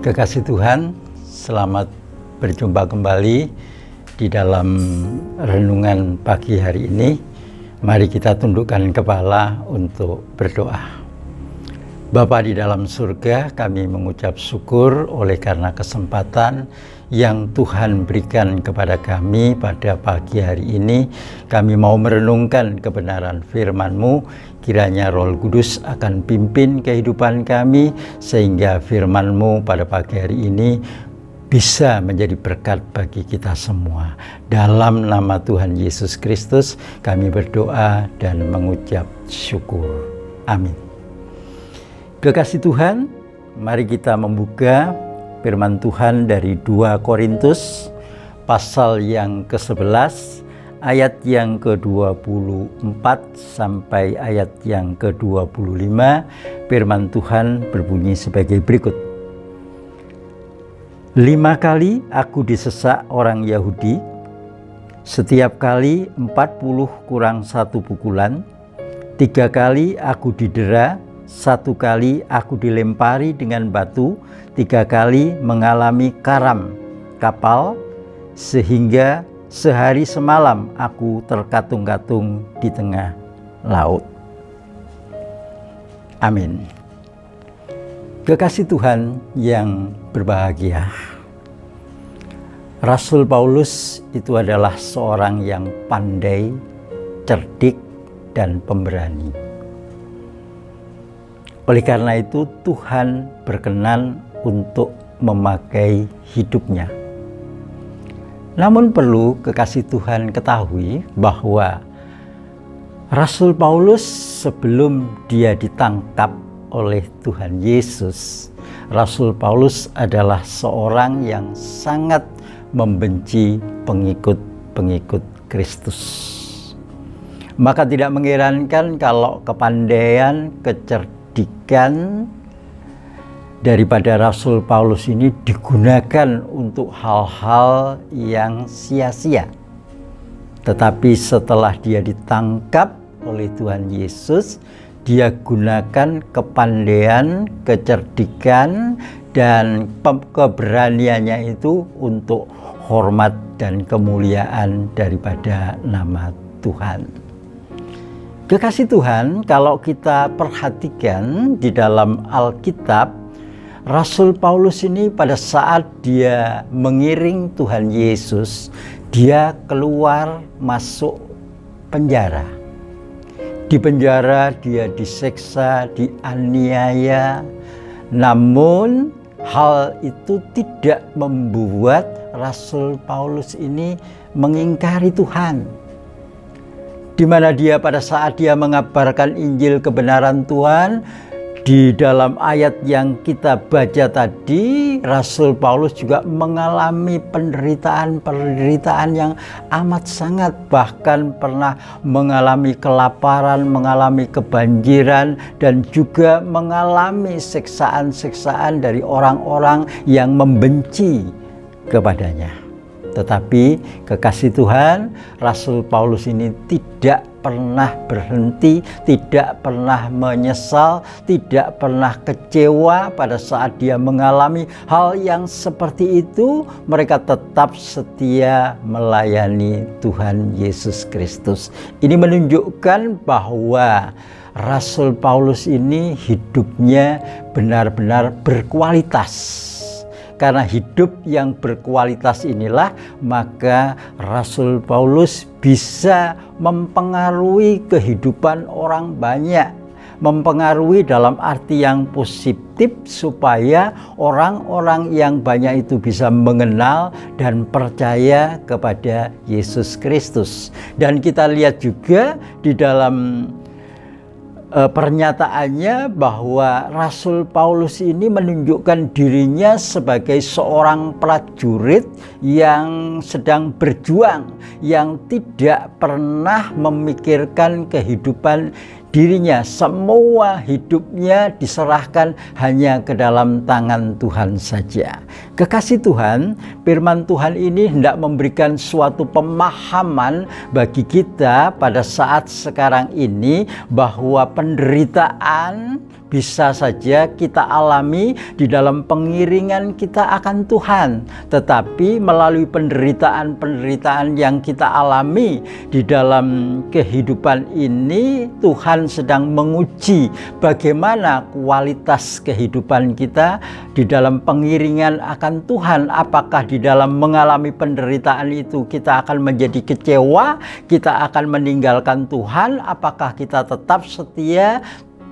Kekasih Tuhan, selamat berjumpa kembali di dalam renungan pagi hari ini. Mari kita tundukkan kepala untuk berdoa. Bapa di dalam surga, kami mengucap syukur oleh karena kesempatan yang Tuhan berikan kepada kami pada pagi hari ini. Kami mau merenungkan kebenaran firman-Mu. Kiranya Roh Kudus akan pimpin kehidupan kami, sehingga firman-Mu pada pagi hari ini bisa menjadi berkat bagi kita semua. Dalam nama Tuhan Yesus Kristus kami berdoa dan mengucap syukur. Amin. Kekasih Tuhan, mari kita membuka firman Tuhan dari 2 Korintus pasal yang ke-11 ayat yang ke-24 sampai ayat yang ke-25. Firman Tuhan berbunyi sebagai berikut. 5 kali aku disesak orang Yahudi, setiap kali 40 kurang 1 pukulan. 3 kali aku didera, 1 kali aku dilempari dengan batu, 3 kali mengalami karam kapal, sehingga sehari semalam aku terkatung-katung di tengah laut. Amin. Kekasih Tuhan yang berbahagia, Rasul Paulus itu adalah seorang yang pandai, cerdik, dan pemberani. Oleh karena itu Tuhan berkenan untuk memakai hidupnya. Namun perlu kekasih Tuhan ketahui bahwa Rasul Paulus sebelum dia ditangkap oleh Tuhan Yesus, Rasul Paulus adalah seorang yang sangat membenci pengikut-pengikut Kristus. Maka tidak mengherankan kalau kepandaian, kecerdikan daripada Rasul Paulus ini digunakan untuk hal-hal yang sia-sia. Tetapi setelah dia ditangkap oleh Tuhan Yesus, dia gunakan kepandaian, kecerdikan, dan keberaniannya itu untuk hormat dan kemuliaan daripada nama Tuhan. Kekasih Tuhan, kalau kita perhatikan di dalam Alkitab, Rasul Paulus ini pada saat dia mengiring Tuhan Yesus, dia keluar masuk penjara. Di penjara dia diseksa, dianiaya. Namun hal itu tidak membuat Rasul Paulus ini mengingkari Tuhan. Di mana dia pada saat dia mengabarkan Injil kebenaran Tuhan, di dalam ayat yang kita baca tadi, Rasul Paulus juga mengalami penderitaan yang amat sangat, bahkan pernah mengalami kelaparan, mengalami kebanjiran, dan juga mengalami siksaan-siksaan dari orang-orang yang membenci kepadanya. Tetapi kekasih Tuhan, Rasul Paulus ini tidak pernah berhenti, tidak pernah menyesal, tidak pernah kecewa pada saat dia mengalami hal yang seperti itu. Mereka tetap setia melayani Tuhan Yesus Kristus. Ini menunjukkan bahwa Rasul Paulus ini hidupnya benar-benar berkualitas. Karena hidup yang berkualitas inilah, maka Rasul Paulus bisa mempengaruhi kehidupan orang banyak. Mempengaruhi dalam arti yang positif, supaya orang-orang yang banyak itu bisa mengenal dan percaya kepada Yesus Kristus. Dan kita lihat juga di dalam pernyataannya bahwa Rasul Paulus ini menunjukkan dirinya sebagai seorang prajurit yang sedang berjuang, yang tidak pernah memikirkan kehidupan dirinya. Semua hidupnya diserahkan hanya ke dalam tangan Tuhan saja. Kekasih Tuhan, firman Tuhan ini hendak memberikan suatu pemahaman bagi kita pada saat sekarang ini, bahwa penderitaan, bisa saja kita alami di dalam pengiringan kita akan Tuhan. Tetapi melalui penderitaan-penderitaan yang kita alami di dalam kehidupan ini, Tuhan sedang menguji bagaimana kualitas kehidupan kita di dalam pengiringan akan Tuhan. Apakah di dalam mengalami penderitaan itu kita akan menjadi kecewa, kita akan meninggalkan Tuhan, apakah kita tetap setia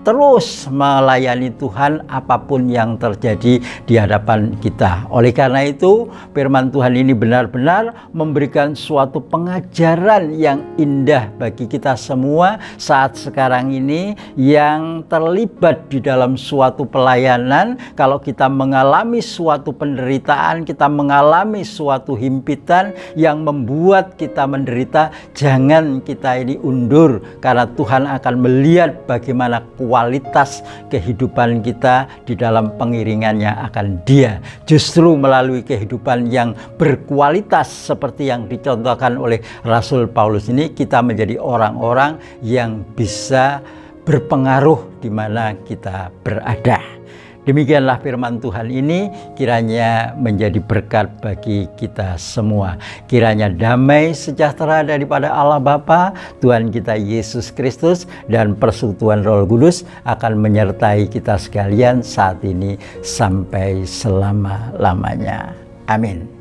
terus melayani Tuhan apapun yang terjadi di hadapan kita. Oleh karena itu, firman Tuhan ini benar-benar memberikan suatu pengajaran yang indah bagi kita semua saat sekarang ini yang terlibat di dalam suatu pelayanan. Kalau kita mengalami suatu penderitaan, kita mengalami suatu himpitan yang membuat kita menderita, jangan kita ini undur, karena Tuhan akan melihat bagaimana kualitas kehidupan kita di dalam pengiringannya akan Dia. Justru melalui kehidupan yang berkualitas seperti yang dicontohkan oleh Rasul Paulus ini, kita menjadi orang-orang yang bisa berpengaruh di mana kita berada. Demikianlah firman Tuhan ini, kiranya menjadi berkat bagi kita semua. Kiranya damai sejahtera daripada Allah Bapa, Tuhan kita Yesus Kristus, dan persekutuan Roh Kudus akan menyertai kita sekalian saat ini sampai selama-lamanya. Amin.